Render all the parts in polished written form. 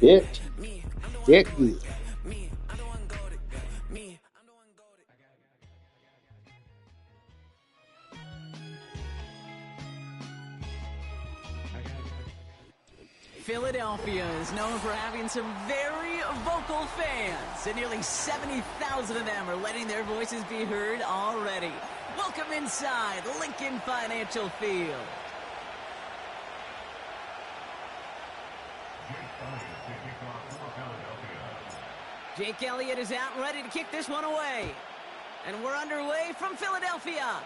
Bitch. Get good. Philadelphia is known for having some very vocal fans, and nearly 70,000 of them are letting their voices be heard already. Welcome inside Lincoln Financial Field. Jake Elliott is out and ready to kick this one away. And we're underway from Philadelphia.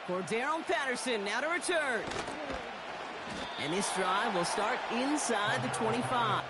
For Darrell Patterson now to return. And this drive will start inside the 25.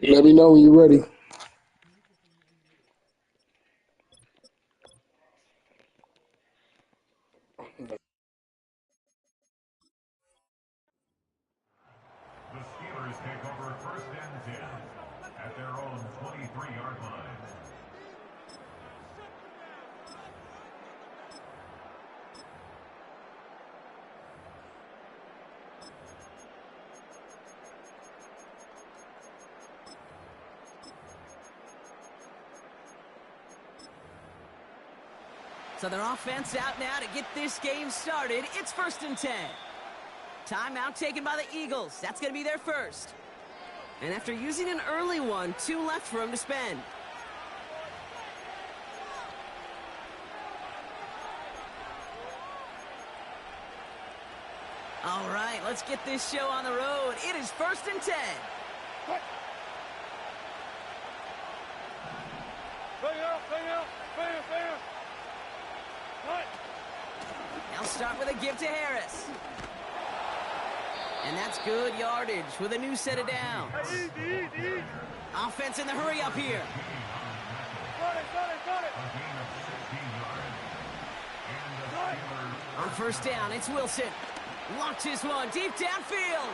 Let me know when you're ready. The Steelers take over 1st and 10 at their own 23-yard line. So their offense out now to get this game started. It's 1st and 10. Timeout taken by the Eagles. That's going to be their first. And after using an early one, 2 left for him to spend. All right, let's get this show on the road. It is 1st and 10. Now start with a give to Harris. And that's good yardage with a new set of downs. Offense in the hurry up here. On 1st down, it's Wilson. Launches one deep downfield.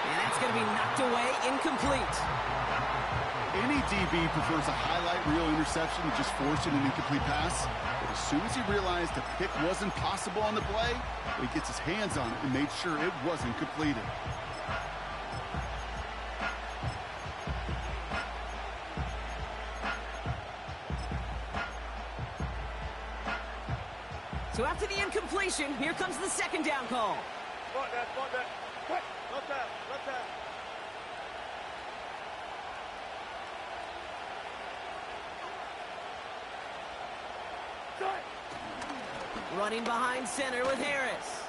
And that's going to be knocked away, incomplete. Any DB prefers a highlight reel interception to just forcing an incomplete pass. But as soon as he realized a pick wasn't possible on the play, he gets his hands on it and made sure it wasn't completed. So after the incompletion, here comes the 2nd down call. Running behind center with Harris.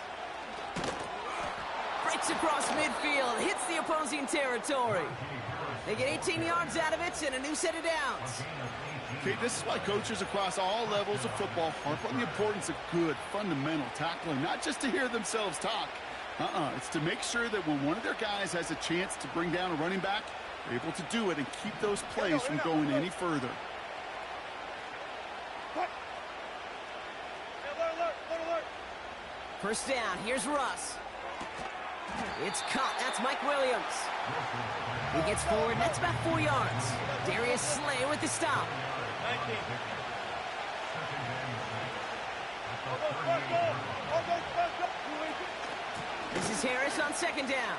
Breaks across midfield, hits the opposing territory. They get 18 yards out of it and a new set of downs. Okay, this is why coaches across all levels of football harp on the importance of good, fundamental tackling, not just to hear themselves talk. It's to make sure that when one of their guys has a chance to bring down a running back, they're able to do it and keep those plays from going any further. First down, here's Russ. It's caught, that's Mike Williams. He gets forward, that's about 4 yards. Darius Slay with the stop. This is Harris on second down.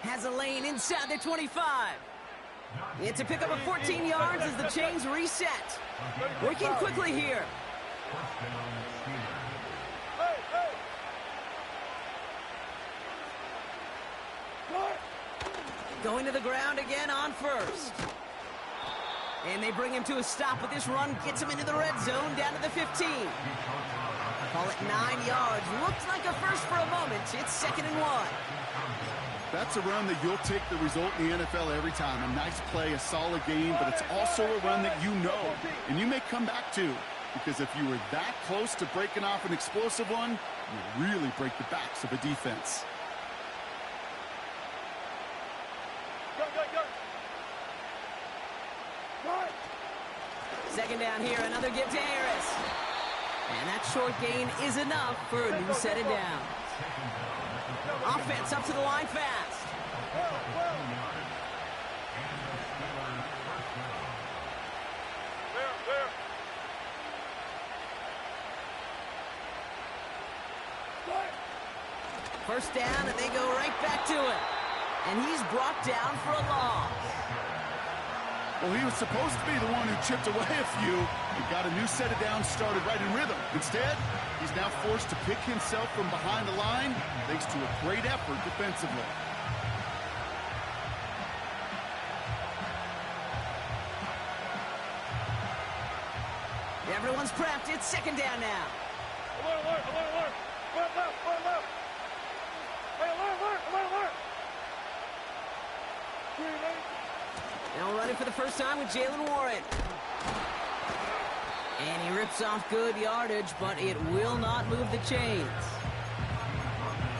Has a lane inside the 25. It's a pickup of 14 yards as the chains reset. Working quickly here. Going to the ground again on first. And they bring him to a stop with this run. Gets him into the red zone down to the 15. Call it 9 yards. Looks like a first for a moment. It's 2nd and 1. That's a run that you'll take the result in the NFL every time. A nice play, a solid game, but it's also a run that you know and you may come back to. Because if you were that close to breaking off an explosive one, you really break the backs of a defense. Second down here, another give to Harris. And that short gain is enough for a new set of downs. Offense up to the line fast. First down, and they go right back to it. And he's brought down for a loss. Well, he was supposed to be the one who chipped away a few and got a new set of downs started right in rhythm. Instead, he's now forced to pick himself from behind the line thanks to a great effort defensively. Everyone's prepped. It's second down now. Now running for the first time with Jalen Warren. And he rips off good yardage, but it will not move the chains.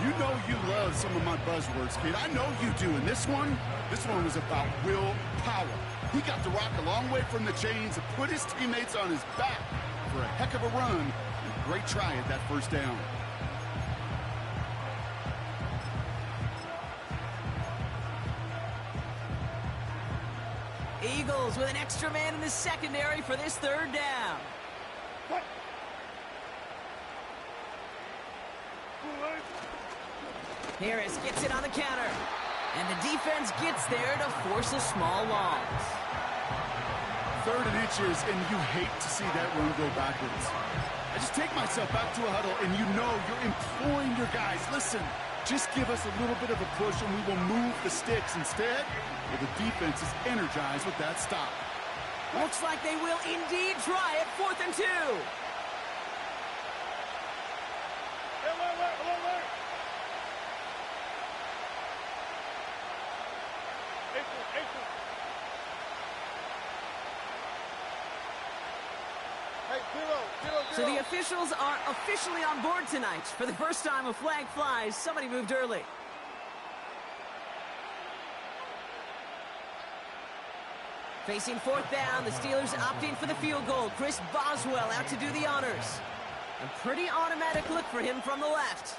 You know you love some of my buzzwords, kid. I know you do. And this one was about willpower. He got the rock a long way from the chains and put his teammates on his back for a heck of a run. And a great try at that first down. Eagles with an extra man in the secondary for this third down. Harris gets it on the counter. And the defense gets there to force a small loss. 3rd and inches, and you hate to see that run go backwards. I just take myself back to a huddle, and you know you're imploring your guys, listen, just give us a little bit of a push and we will move the sticks. Instead, well, the defense is energized with that stop. Looks like they will indeed try it. 4th and 2. So the officials are officially on board tonight. For the first time a flag flies, somebody moved early. Facing 4th down, the Steelers opting for the field goal. Chris Boswell out to do the honors. A pretty automatic look for him from the left.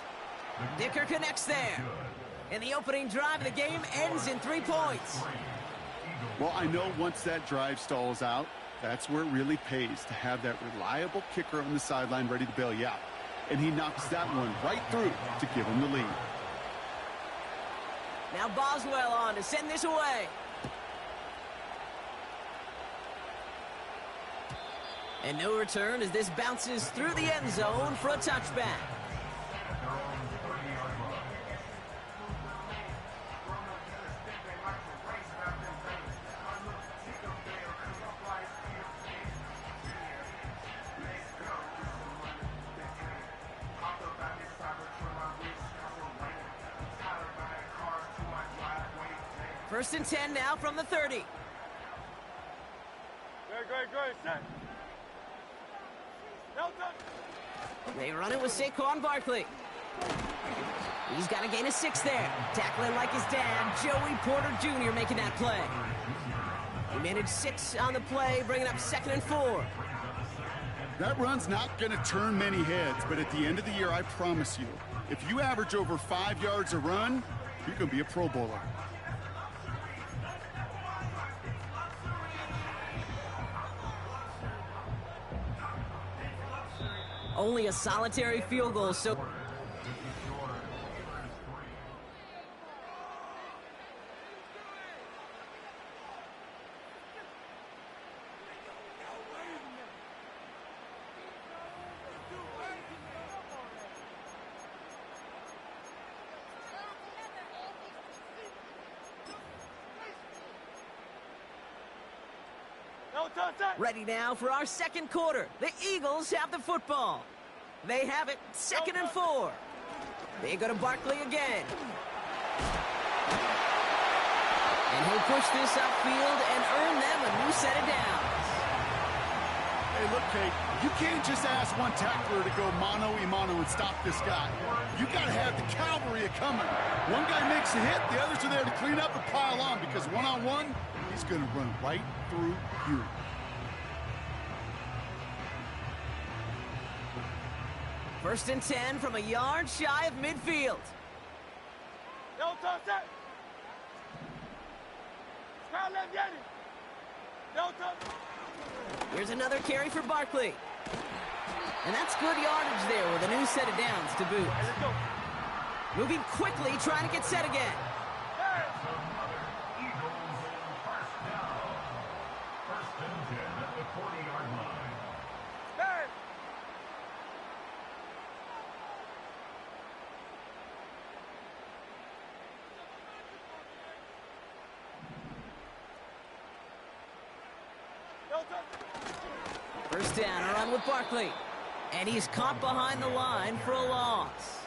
Dicker connects there. And the opening drive of the game ends in 3 points. Well, I know once that drive stalls out, that's where it really pays to have that reliable kicker on the sideline ready to bail you out. And he knocks that one right through to give him the lead. Now Boswell on to send this away. And no return as this bounces through the end zone for a touchback. First and 10 now from the 30. Great. Set. They run it with Saquon Barkley. He's got to gain a 6 there. Tackling like his dad, Joey Porter Jr. making that play. He managed 6 on the play, bringing up 2nd and 4. That run's not going to turn many heads, but at the end of the year, I promise you, if you average over 5 yards a run, you're going to be a Pro Bowler. Only a solitary field goal, so... Ready now for our second quarter. The Eagles have the football. They have it, 2nd and 4. They go to Barkley again. And he'll push this upfield and earn them a new set of downs. Hey, look, Kate, you can't just ask one tackler to go mano-a-mano and stop this guy. You got to have the cavalry coming. One guy makes a hit, the others are there to clean up and pile on, because one-on-one, he's going to run right through you. First and 10 from a yard shy of midfield. Here's another carry for Barkley. And that's good yardage there with a new set of downs to boot. Moving quickly, trying to get set again. First and 10 at the 40-yard line. First down, a run with Barkley. And he's caught behind the line for a loss.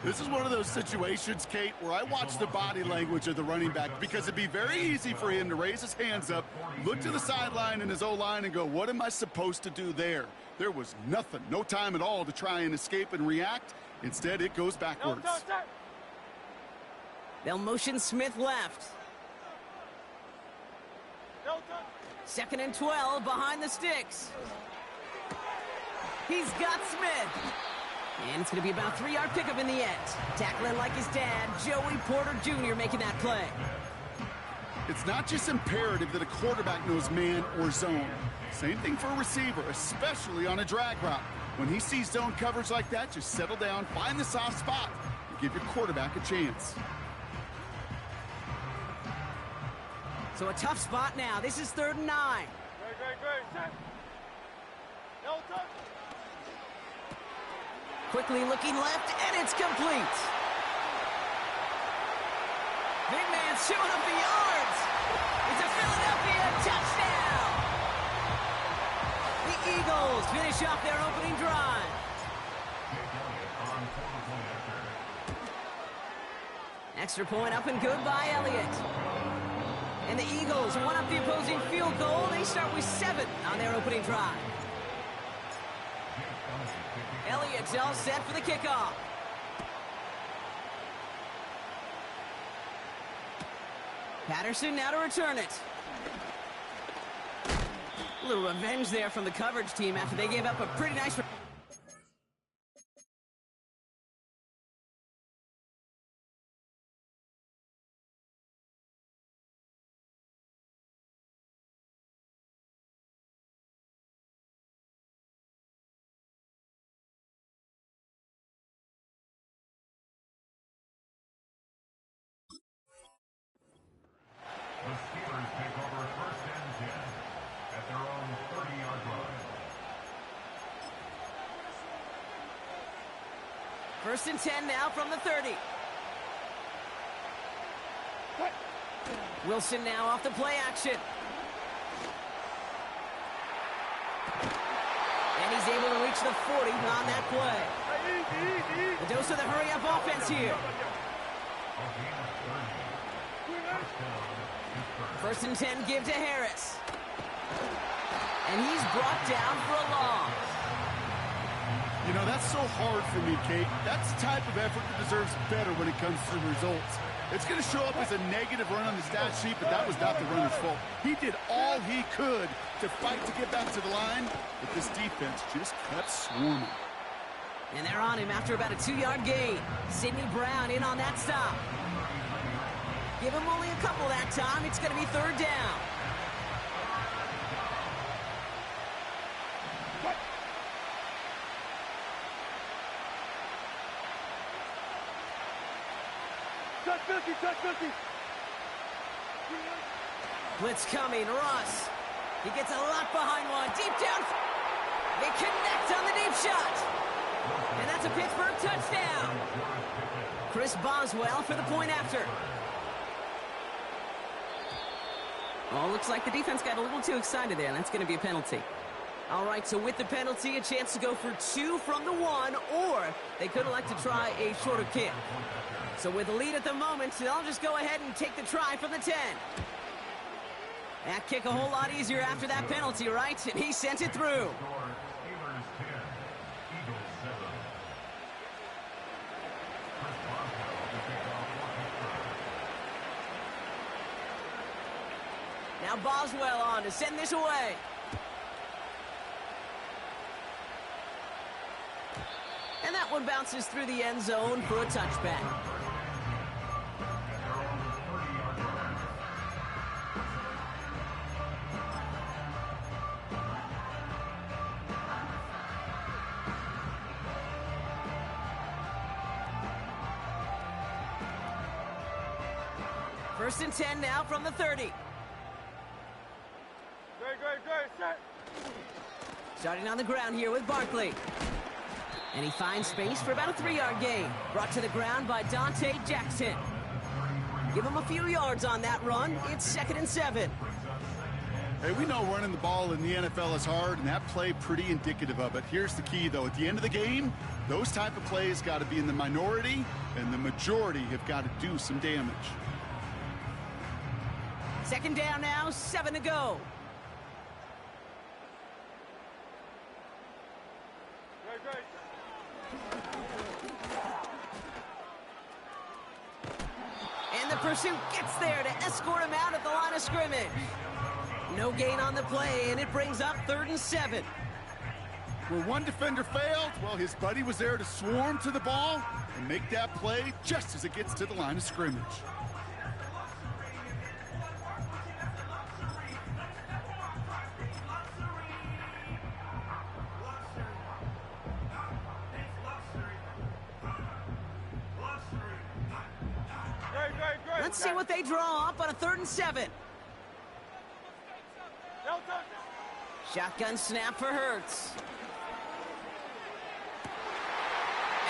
This is one of those situations, Kate, where I watch the body language of the running back, because it'd be very easy for him to raise his hands up, look to the sideline and his O-line and go, what am I supposed to do there? There was nothing, no time at all to try and escape and react. Instead, it goes backwards. They'll motion Smith left. 2nd and 12 behind the sticks. He's got Smith. And it's going to be about a 3-yard pickup in the end. Tackling like his dad, Joey Porter Jr. making that play. It's not just imperative that a quarterback knows man or zone. Same thing for a receiver, especially on a drag route. When he sees zone coverage like that, just settle down, find the soft spot, and give your quarterback a chance. So a tough spot now. This is 3rd and 9. Great. Quickly looking left, and it's complete. Big man showing up the yards. It's a Philadelphia touchdown. The Eagles finish off their opening drive. Extra point up and good by Elliott. And the Eagles one up the opposing field goal. They start with 7 on their opening drive. Elliott's all set for the kickoff. Patterson now to return it. A little revenge there from the coverage team after they gave up a pretty nice... The Steelers take over first and 10 at their own 30-yard line. First and 10 now from the 30. Wilson now off the play action. And he's able to reach the 40 on that play. The dose of the hurry-up offense here. First and 10, give to Harris. And he's brought down for a loss. You know, that's so hard for me, Kate. That's the type of effort that deserves better when it comes to results. It's going to show up as a negative run on the stat sheet, but that was not the runner's fault. He did all he could to fight to get back to the line, but this defense just kept swarming. And they're on him after about a 2-yard gain. Sidney Brown in on that stop. Give him only a couple that time. It's going to be third down. Touch 50, touch 50. Blitz coming, Russ. He gets a lot behind one. Deep down. They connect on the deep shot. And that's a Pittsburgh touchdown. Chris Boswell for the point after. Well, looks like the defense got a little too excited there, and that's going to be a penalty. All right, so with the penalty, a chance to go for 2 from the 1, or they could elect to try a shorter kick. So with the lead at the moment, they'll just go ahead and take the try from the 10. That kick a whole lot easier after that penalty, right? And he sent it through. Now Boswell on to send this away. And that one bounces through the end zone for a touchback. First and 10 now from the 30. Great, set. Starting on the ground here with Barkley. And he finds space for about a 3-yard gain. Brought to the ground by Dante Jackson. Give him a few yards on that run. It's 2nd and 7. Hey, we know running the ball in the NFL is hard, and that play pretty indicative of it. Here's the key, though. At the end of the game, those type of plays got to be in the minority, and the majority have got to do some damage. 2nd down now, 7 to go. Great. And the pursuit gets there to escort him out at the line of scrimmage. No gain on the play, and it brings up 3rd and 7. Where one defender failed, well, his buddy was there to swarm to the ball and make that play just as it gets to the line of scrimmage. Great. Let's see what they draw up on a 3rd and 7. No touch. Shotgun snap for Hurts.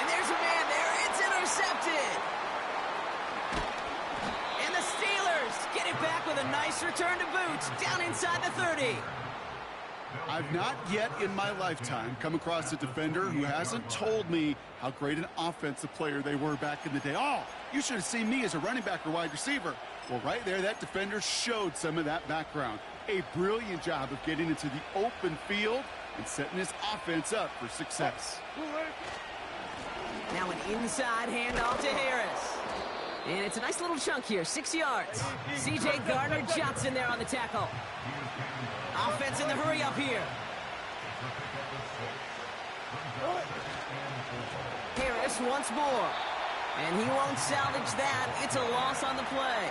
And there's a man there. It's intercepted. And the Steelers get it back with a nice return to boot down inside the 30. I've not yet in my lifetime come across a defender who hasn't told me how great an offensive player they were back in the day. Oh, you should have seen me as a running back or wide receiver. Well, right there, that defender showed some of that background. A brilliant job of getting into the open field and setting his offense up for success. Now an inside handoff to Harris. And it's a nice little chunk here, 6 yards. C.J. Gardner-Johnson there on the tackle. Offense in the hurry up here. Harris once more. And he won't salvage that. It's a loss on the play.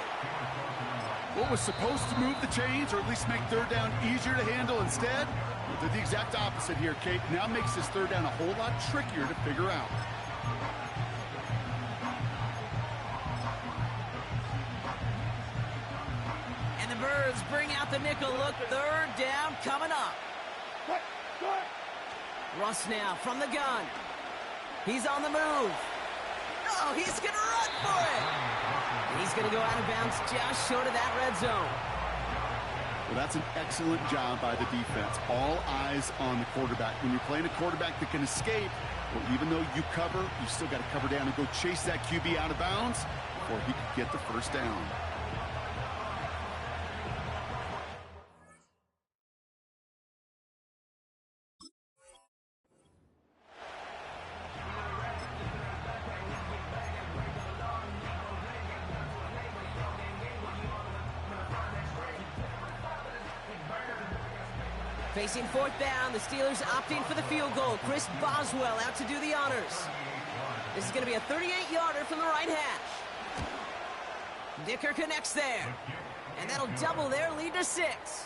What was supposed to move the chains or at least make 3rd down easier to handle instead? Well, did the exact opposite here, Kate. Now makes this 3rd down a whole lot trickier to figure out. And the Birds bring out the nickel look. 3rd down coming up. Russ now from the gun. He's on the move. Oh, he's going to run for it. He's going to go out of bounds just short of that red zone. Well, that's an excellent job by the defense. All eyes on the quarterback. When you're playing a quarterback that can escape, well, even though you cover, you still got to cover down and go chase that QB out of bounds before he can get the 1st down. Facing fourth down, the Steelers opting for the field goal. Chris Boswell out to do the honors. This is going to be a 38-yarder from the right hash. Dicker connects there. And that'll double their lead to 6.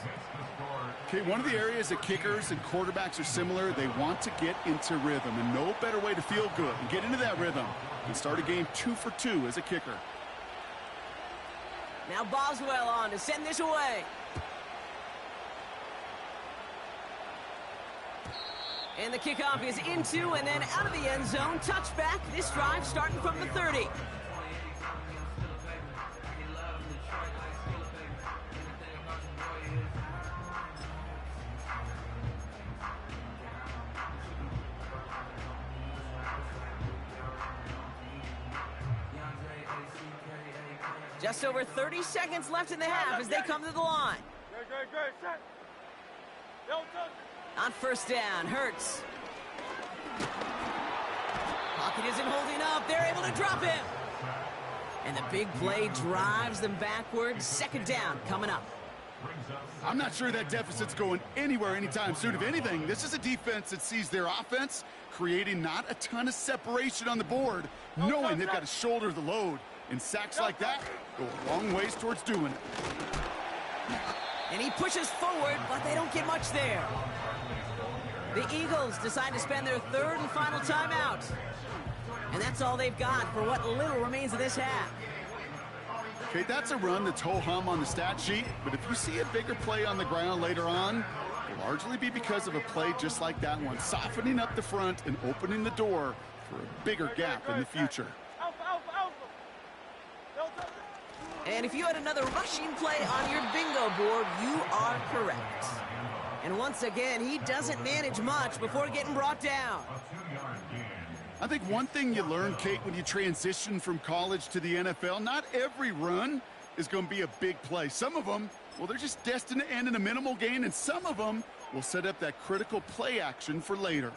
Okay, one of the areas that kickers and quarterbacks are similar, they want to get into rhythm. And no better way to feel good and get into that rhythm than start a game 2 for 2 as a kicker. Now Boswell on to send this away. And the kickoff is into and then out of the end zone. Touchback. This drive starting from the 30. Just over 30 seconds left in the half as they come to the line. Great, set. Don't touch it. On first down, Hurts. Pocket isn't holding up. They're able to drop him. And the big play drives them backwards. Second down coming up. I'm not sure that deficit's going anywhere anytime soon. If anything, this is a defense that sees their offense creating not a ton of separation on the board, knowing they've got to shoulder the load. And sacks like that go a long ways towards doing it. And he pushes forward, but they don't get much there. The Eagles decide to spend their third and final timeout. And that's all they've got for what little remains of this half. Okay, that's a run that's ho-hum on the stat sheet, but if you see a bigger play on the ground later on, it'll largely be because of a play just like that one, softening up the front and opening the door for a bigger gap in the future. And if you had another rushing play on your bingo board, you are correct. And once again, he doesn't manage much before getting brought down. I think one thing you learn, Kate, when you transition from college to the NFL, not every run is going to be a big play. Some of them, well, they're just destined to end in a minimal gain, and some of them will set up that critical play action for later.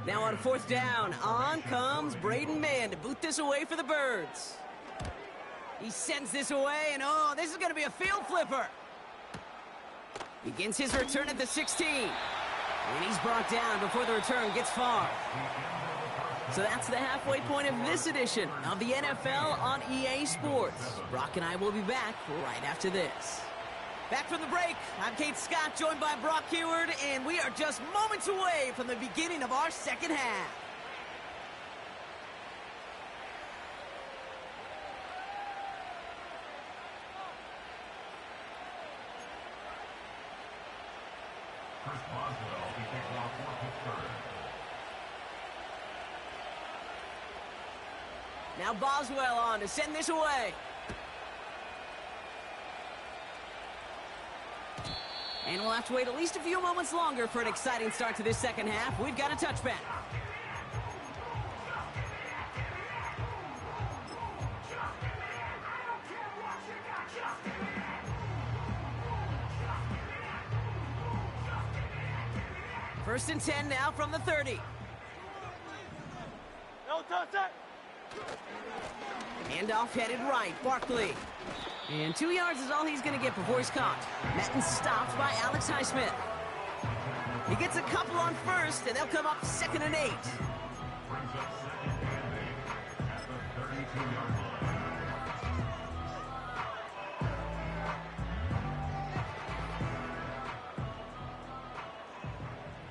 Now on fourth down, on comes Braden Mann to boot this away for the Birds. He sends this away, and oh, this is going to be a field flipper. Begins his return at the 16. And he's brought down before the return gets far. So that's the halfway point of this edition of the NFL on EA Sports. Brock and I will be back right after this. Back from the break, I'm Kate Scott, joined by Brock Heward, and we are just moments away from the beginning of our second half. Chris Boswell, he kicks off for Pittsburgh. Now Boswell on to send this away. And we'll have to wait at least a few moments longer for an exciting start to this second half. We've got a touchback. First and 10 now from the 30. Don't touch it. Handoff headed right, Barkley. And 2 yards is all he's going to get before he's caught. Madden stopped by Alex Highsmith. He gets a couple on first, and they'll come up 2nd and 8. Brings up 2nd and 8 at the 32-yard line.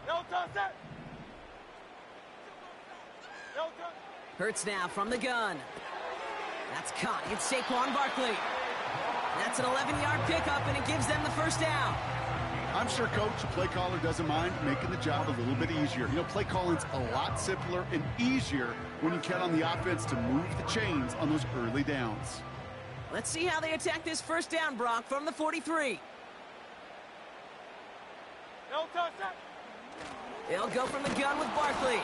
Don't touch it. Don't touch it. Hurts now from the gun. That's caught. It's Saquon Barkley. That's an 11-yard pickup, and it gives them the first down. I'm sure Coach, the play caller, doesn't mind making the job a little bit easier. You know, play calling's a lot simpler and easier when you count on the offense to move the chains on those early downs. Let's see how they attack this first down, Brock, from the 43. Don't touch it. They'll go from the gun with Barkley.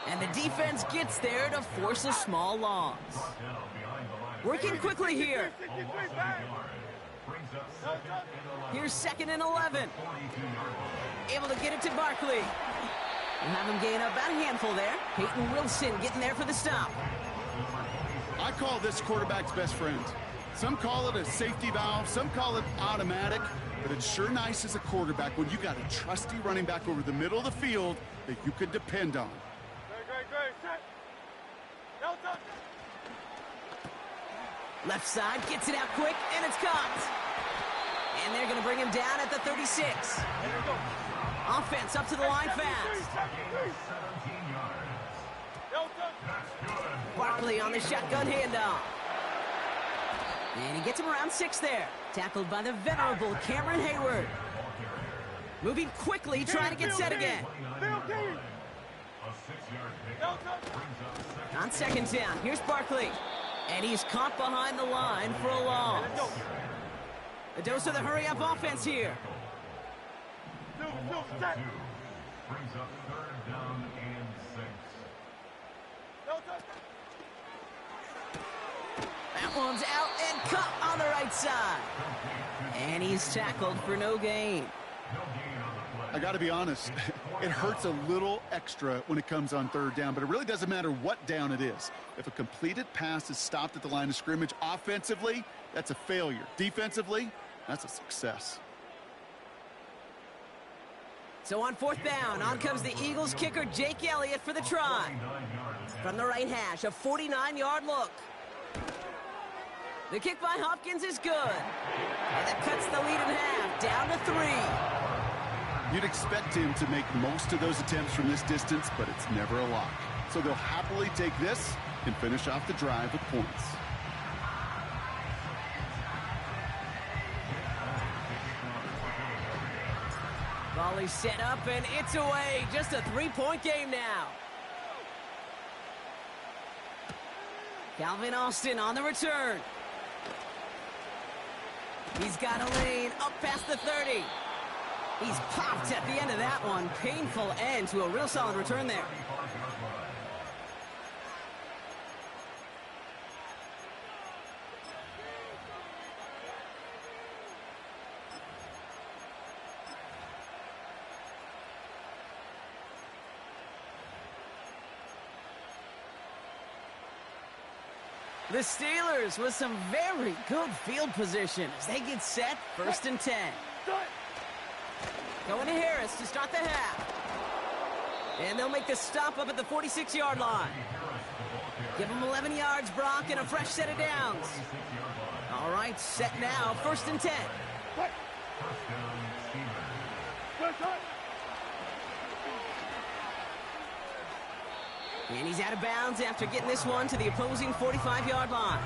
And the defense gets there to force a small loss. Working quickly here. Here's 2nd and 11. Able to get it to Barkley. We'll have him gain up about a handful there. Peyton Wilson getting there for the stop. I call this quarterback's best friend. Some call it a safety valve, some call it automatic, but it's sure nice as a quarterback when you got a trusty running back over the middle of the field that you can depend on. Great. Set. No touch. Left side, gets it out quick, and it's caught. And they're going to bring him down at the 36. There you go. Offense up to the line fast. 17 yards. No touch. That's good. Barkley on the shotgun handoff. And he gets him around 6 there. Tackled by the venerable Cameron Hayward. Moving quickly, trying to get set again. Field key. A 6-yard pick. No touch. Brings up On second down, here's Barkley. And he's caught behind the line for a loss. Let's go. A dose of the hurry-up offense here. Two, second. set. Brings up 3rd down and 6. No touch. That one's out and cut on the right side. And he's tackled for no gain. I got to be honest, it hurts a little extra when it comes on 3rd down, but it really doesn't matter what down it is. If a completed pass is stopped at the line of scrimmage offensively, that's a failure. Defensively, that's a success. So on 4th down, on comes the Eagles kicker Jake Elliott for the try. From the right hash, a 49-yard look. The kick by Hopkins is good. And that cuts the lead in half, down to 3. You'd expect him to make most of those attempts from this distance, but it's never a lock. So they'll happily take this and finish off the drive with points. Volley set up, and it's away. Just a 3-point game now. Calvin Austin on the return. He's got a lane up past the 30. He's popped at the end of that one. Painful end to a real solid return there. The Steelers with some very good field position as they get set, 1st and 10. Going to Harris to start the half. And they'll make the stop up at the 46-yard line. Give them 11 yards, Brock, and a fresh set of downs. All right, set now, 1st and 10. And he's out of bounds after getting this one to the opposing 45-yard line.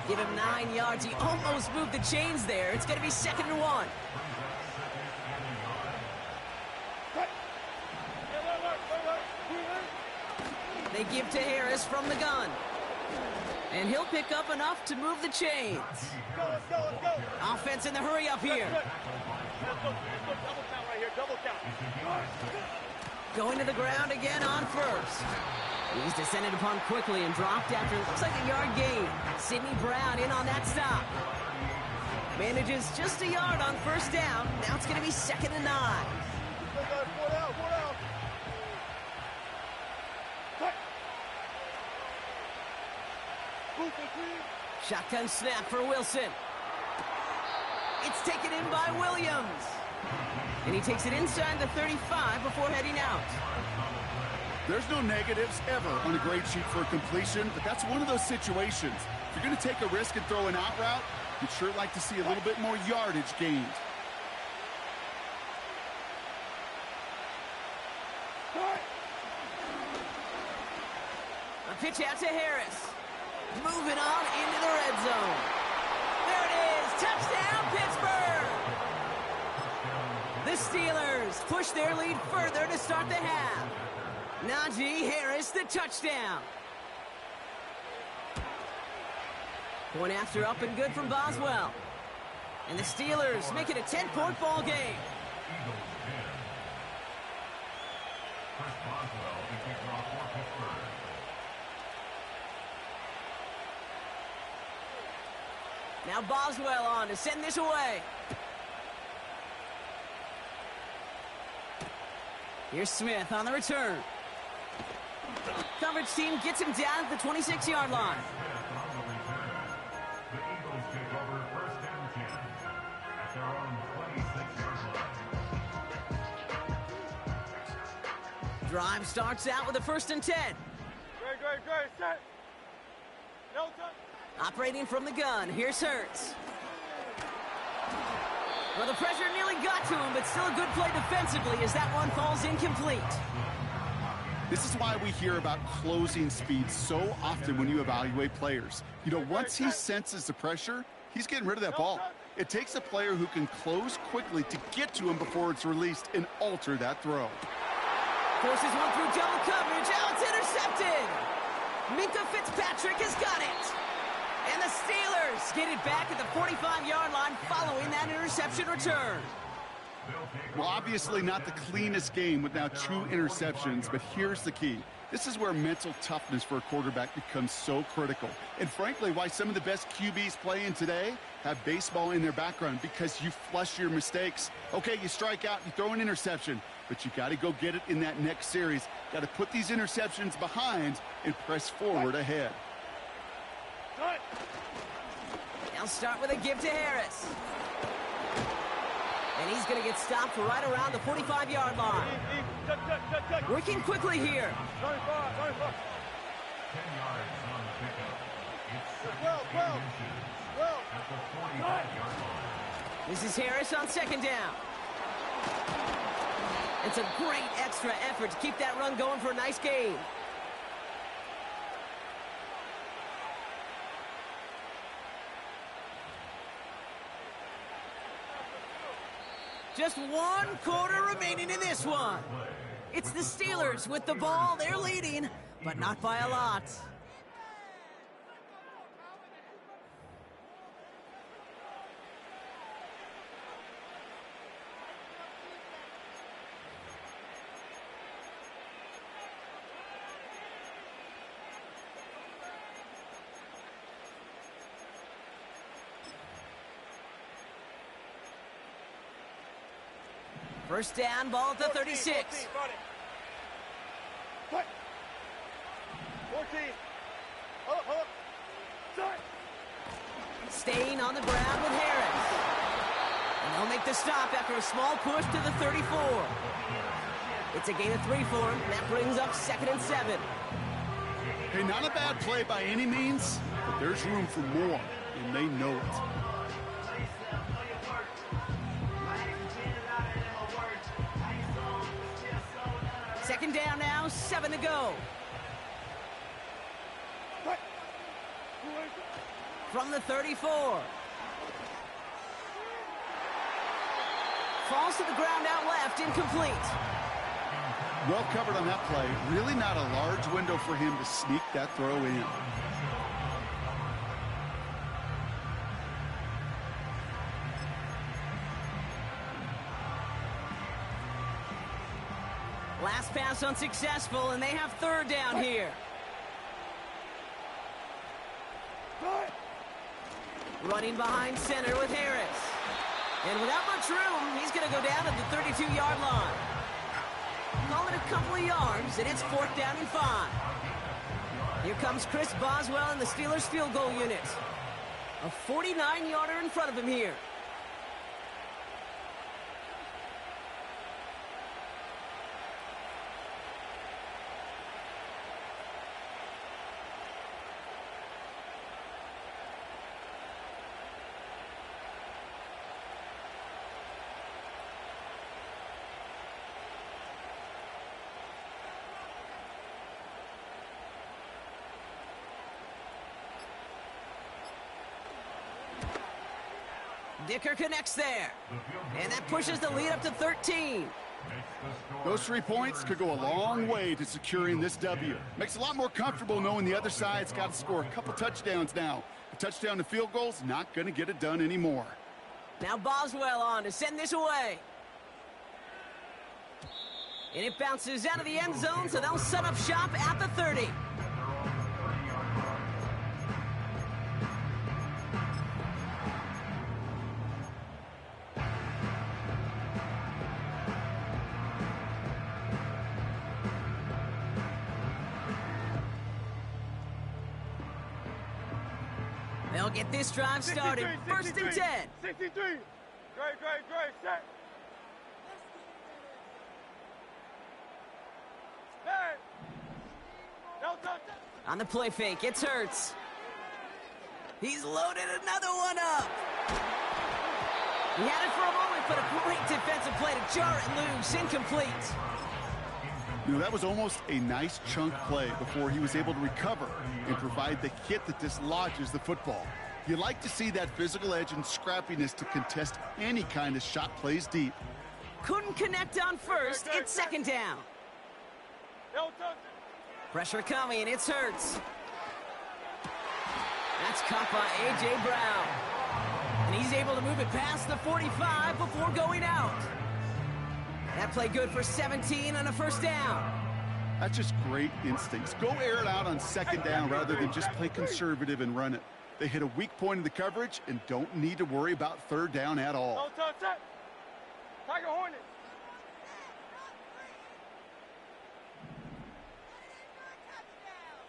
Give him 9 yards. He almost moved the chains there. It's going to be 2nd and 1. They give to Harris from the gun. And he'll pick up enough to move the chains. Let's go. Offense in the hurry up here. Let's go. Double count right here. Double count. Going to the ground again on 1st. He's descended upon quickly and dropped after looks like a yard gain. Sidney Brown in on that stop. Manages just a yard on 1st down. Now it's going to be 2nd and 9. Four down. Shotgun snap for Wilson. It's taken in by Williams. And he takes it inside the 35 before heading out. There's no negatives ever on a grade sheet for a completion, but that's one of those situations. If you're going to take a risk and throw an out route, you'd sure like to see a little bit more yardage gained. A pitch out to Harris. Moving on into the red zone. There it is. Touchdown, Pittsburgh. The Steelers push their lead further to start the half. Najee Harris, the touchdown. Point after up and good from Boswell. And the Steelers make it a 10-point ball game. Chris Boswell to kick off for Pittsburgh. Now Boswell on to send this away. Here's Smith on the return. Coverage team gets him down at the 26-yard line. The Eagles take over first and 10 at their own 26-yard line. Drive starts out with a 1st and 10. Great, set. No touch. Operating from the gun, here's Hurts. Well, the pressure nearly got to him, but still a good play defensively as that one falls incomplete. This is why we hear about closing speed so often when you evaluate players. You know, once he senses the pressure, he's getting rid of that ball. It takes a player who can close quickly to get to him before it's released and alter that throw. Forces one through double coverage. Now it's intercepted. Minka Fitzpatrick has got it. And the Steelers get it back at the 45-yard line following that interception return. Well, obviously not the cleanest game with now 2 interceptions, but here's the key. This is where mental toughness for a quarterback becomes so critical. And frankly, why some of the best QBs playing today have baseball in their background, because you flush your mistakes. Okay, you strike out, you throw an interception, but you got to go get it in that next series. Got to put these interceptions behind and press forward ahead. They'll start with a give to Harris. And he's going to get stopped right around the 45-yard line. Working quickly here. 10 yards on the pickup. It's second at the 45-yard line. This is Harris on 2nd down. It's a great extra effort to keep that run going for a nice gain. Just 1 quarter remaining in this one. It's the Steelers with the ball. They're leading, but not by a lot. First down, ball at the 36. 14. Staying on the ground with Harris. And they'll make the stop after a small push to the 34. It's a gain of 3 for him, and that brings up 2nd and 7. Hey, not a bad play by any means, but there's room for more, and they know it. Second down now, 7 to go. From the 34. Falls to the ground out left, incomplete. Well covered on that play. Really not a large window for him to sneak that throw in. Last pass unsuccessful, and they have 3rd down here. Running behind center with Harris. And without much room, he's going to go down at the 32-yard line. Call it a couple of yards, and it's 4th down and 5. Here comes Chris Boswell in the Steelers field goal unit. A 49-yarder in front of him here. Dicker connects there. And that pushes the lead up to 13. Those 3 points could go a long way to securing this W. Makes it a lot more comfortable knowing the other side's got to score a couple touchdowns now. A touchdown to field goal's not going to get it done anymore. Now Boswell on to send this away. And it bounces out of the end zone, so they'll set up shop at the 30. get this drive started. 63, First and 10. 63. Great, set. Hey. No touch. On the play fake, it's Hurts. He's loaded another one up. He had it for a moment, but a great defensive play to jar it loose. Incomplete. That was almost a nice chunk play before he was able to recover and provide the hit that dislodges the football. You like to see that physical edge and scrappiness to contest any kind of shot plays deep. Couldn't connect on first. It's second down. No touch. Pressure coming. It's Hurts. That's caught by A.J. Brown. And he's able to move it past the 45 before going out. That play good for 17 and a first down. That's just great instincts. Go air it out on second down rather than just play conservative and run it. They hit a weak point in the coverage and don't need to worry about third down at all. No touch, set. Tiger Hornet.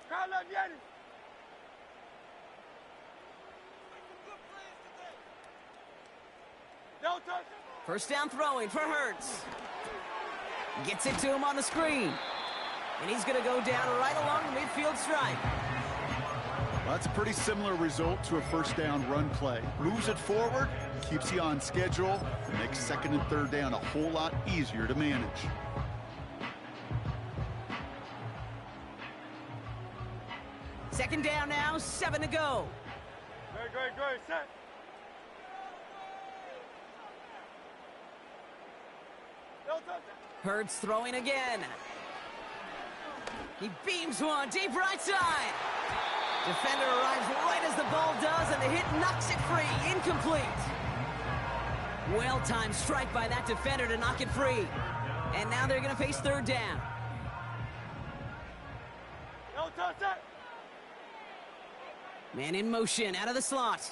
Crowd left Yeti. No touch. First down throwing for Hurts. Gets it to him on the screen. And he's going to go down right along the midfield stripe. Well, that's a pretty similar result to a first down run play. Moves it forward, keeps you on schedule, and makes second and third down a whole lot easier to manage. Second down now, 7 to go. Great, set. No touch. Hurts throwing again. He beams one deep right side. Defender arrives right as the ball does, and the hit knocks it free. Incomplete. Well-timed strike by that defender to knock it free. And now they're going to face third down. No touch, set. Man in motion out of the slot.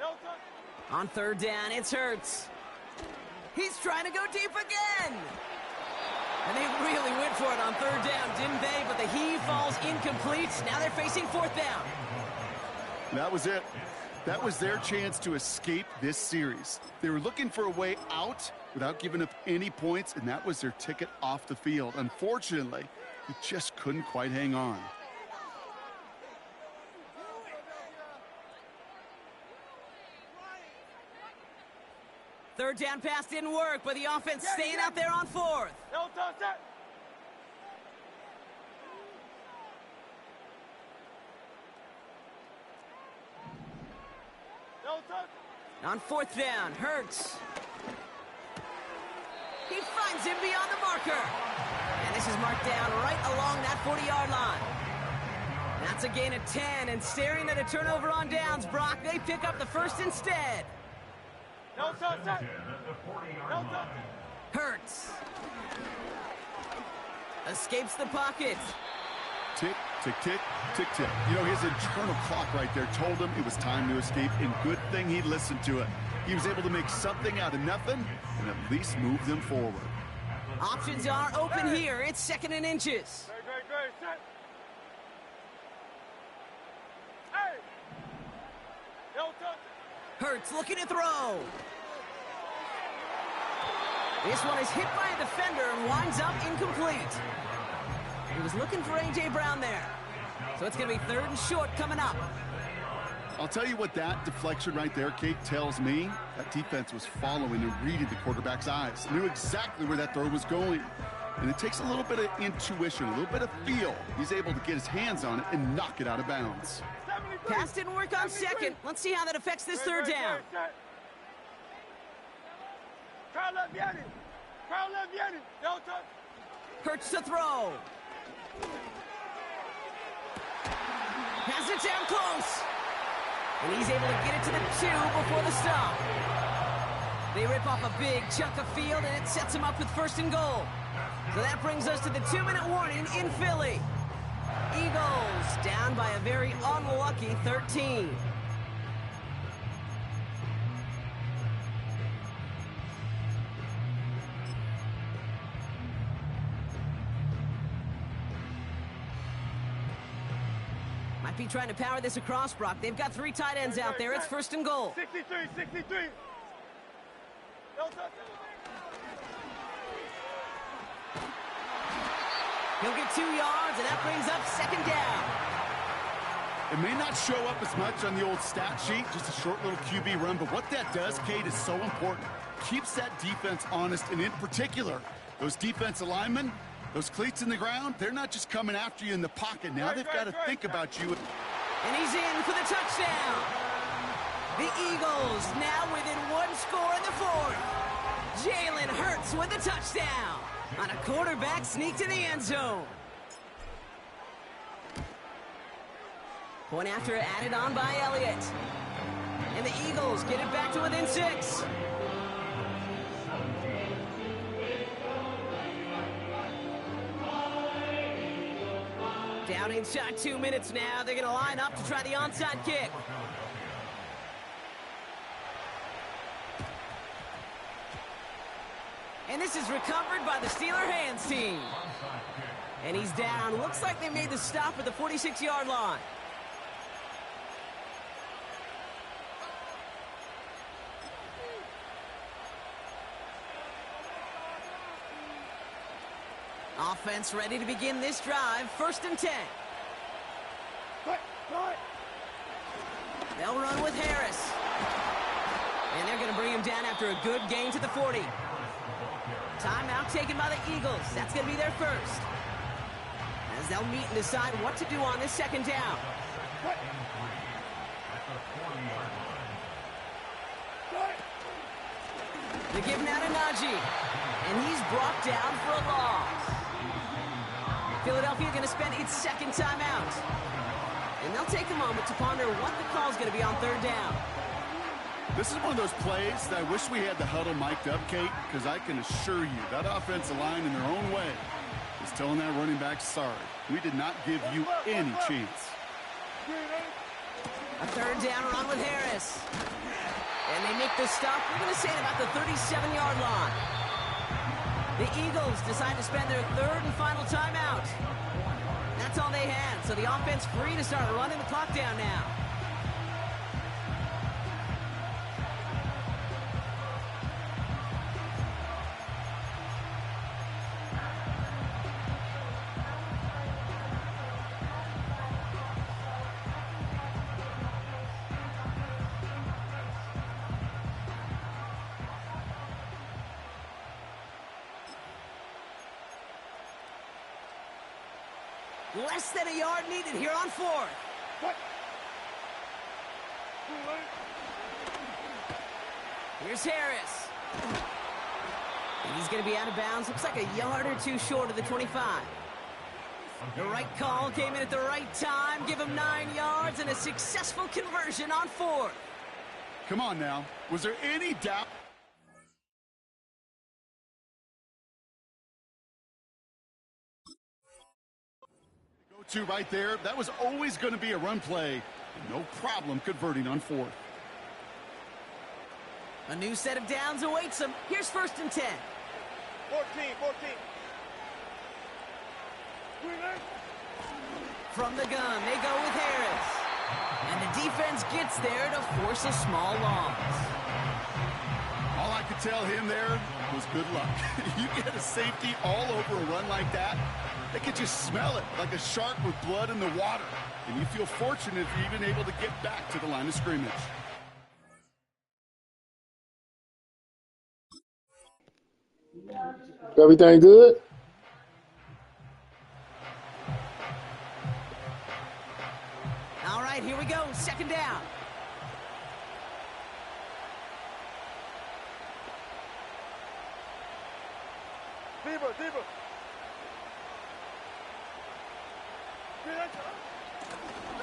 No touch. On third down, it's Hurts. He's trying to go deep again. And they really went for it on third down, didn't they? But the heave falls incomplete. Now they're facing fourth down. That was it. That was their chance to escape this series. They were looking for a way out without giving up any points, and that was their ticket off the field. Unfortunately, he just couldn't quite hang on. Third down pass didn't work, but the offense staying out there on fourth. No touch, set. No touch. On fourth down, Hurts. He finds him beyond the marker. And this is marked down right along that 40-yard line. That's a gain of 10, and staring at a turnover on downs, Brock, they pick up the first instead. No touch, set. No touch. Hurts. Escapes the pocket. Tick, tick, tick, tick, tick. His internal clock right there told him it was time to escape, and good thing he listened to it. He was able to make something out of nothing and at least move them forward. Options are open here. It's second and inches. Great, set. Hey! No touch. Hurts looking to throw. This one is hit by a defender and winds up incomplete. He was looking for A.J. Brown there. So it's going to be third and short coming up. I'll tell you what that deflection right there, Kate, tells me. That defense was following and reading the quarterback's eyes. Knew exactly where that throw was going. And it takes a little bit of intuition, a little bit of feel. He's able to get his hands on it and knock it out of bounds. Pass didn't work on second. Let's see how that affects this third down. Crowd left Yeti. Crowd left Yeti. No touch. Hurts to throw. Has it down close. And he's able to get it to the 2 before the stop. They rip off a big chunk of field, and it sets him up with first and goal. So that brings us to the 2-minute warning in Philly. Eagles down by a very unlucky 13. Might be trying to power this across, Brock. They've got 3 tight ends out there. It's first and goal. 63. He'll get 2 yards, and that brings up second down. It may not show up as much on the old stat sheet, just a short little QB run, but what that does, Kate, is so important. Keeps that defense honest, and in particular, those defensive linemen, those cleats in the ground, they're not just coming after you in the pocket. Now they've got to think about you. And he's in for the touchdown. The Eagles now within 1 score in the 4th. Jalen Hurts with the touchdown on a quarterback sneak to the end zone. Point after added on by Elliott. And the Eagles get it back to within 6. Down inside 2 minutes now. They're going to line up to try the onside kick. And this is recovered by the Steeler hands team. And he's down. Looks like they made the stop at the 46-yard line. Offense ready to begin this drive. First and 10. They'll run with Harris. And they're going to bring him down after a good gain to the 40. Timeout taken by the Eagles. That's going to be their first. As they'll meet and decide what to do on this second down. They're giving out a Najee. And he's brought down for a loss. Philadelphia going to spend its second timeout. And they'll take a moment to ponder what the call is going to be on third down. This is one of those plays that I wish we had the huddle mic'd up, Kate, because I can assure you that offensive line in their own way is telling that running back, sorry, we did not give you any chance. A third down run with Harris. And they make the stop, we're going to say, at about the 37-yard line. The Eagles decide to spend their third and final timeout. That's all they had, so the offense free to start running the clock down now. Less than a yard needed here on 4th. Here's Harris. And he's going to be out of bounds. Looks like a yard or 2 short of the 25. The right call came in at the right time. Give him 9 yards and a successful conversion on 4th. Come on now. Was there any doubt? Go-to right there. That was always going to be a run play. No problem converting on 4th. A new set of downs awaits him. Here's first and 10. 14. From the gun, they go with Harris. And the defense gets there to force a small loss. All I could tell him there was good luck. You get a safety all over a run like that, they could just smell it like a shark with blood in the water. And you feel fortunate if you're even able to get back to the line of scrimmage. Everything good? All right, here we go. Second down. Deeper.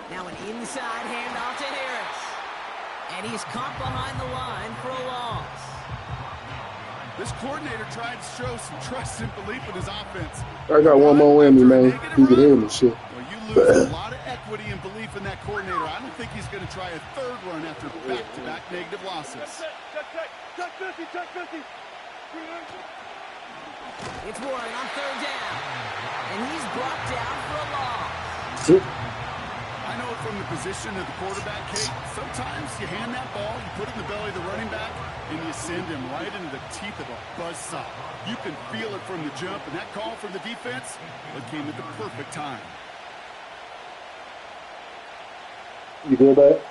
Now an inside handoff to Harris. And he's caught behind the line for a loss. This coordinator tried to show some trust and belief in his offense. I got one more in me, man. You can hear me, shit. Well, you lose a lot of equity and belief in that coordinator. I don't think he's going to try a third run after back-to-back negative losses. Check 50. It's Warren on third down. And he's brought down for a loss. I I know it from the position of the quarterback, Kate. Sometimes you hand that ball, you put it in the belly of the running back, and you send him right into the teeth of a buzzsaw. You can feel it from the jump, and that call from the defense, it came at the perfect time. You good, babe?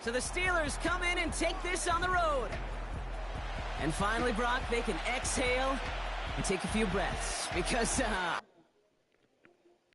So the Steelers come in and take this on the road. And finally, Brock, they can exhale and take a few breaths. Because